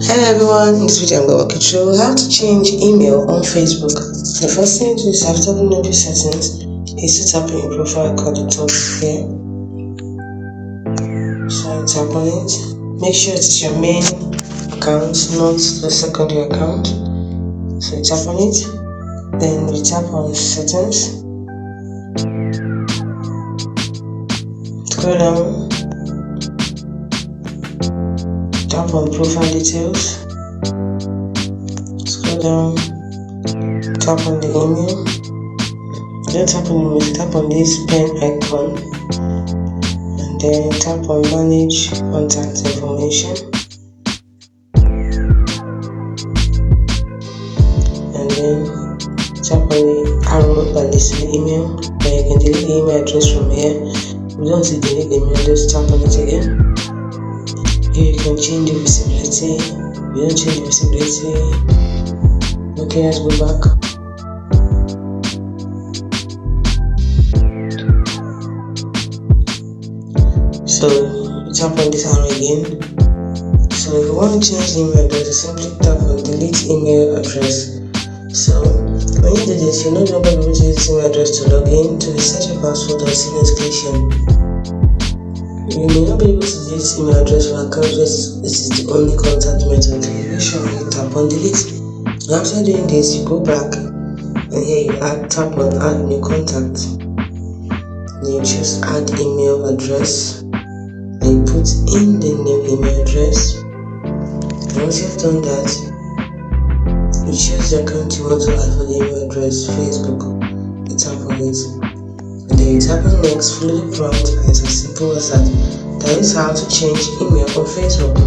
Hello everyone, in this video I'm going to walk you through how to change email on Facebook. The first thing to do is after opening up your settings is to tap on your profile card at the top here. So tap on it. Make sure it is your main account, not the secondary account. So you tap on it, then you tap on settings. Scroll down. Tap on profile details, scroll down, tap on the email, then tap on the email, tap on this pen icon, and then tap on manage contact information, and then tap on the arrow that lists the email. Then you can delete the email address from here. If you don't see delete the email, just tap on it again. Here you can change the visibility. If you don't change the visibility, okay, let's go back. So you tap on this arrow again. So if you want to change the email address, you simply tap on delete email address. So when you do this, you're no longer able to use this email address to log in to reset your password or see notification. You may not be able to use this email address for account because this is the only contact method. Make sure you tap on delete. After doing this, you go back and here you tap on add new contact. Then you choose add email address. Then you put in the new email address. And once you've done that, you choose the account you want to add for the email address, Facebook. You tap on it. And then you tap on next, follow the prompt, and it's as simple as that. That is how to change email on Facebook.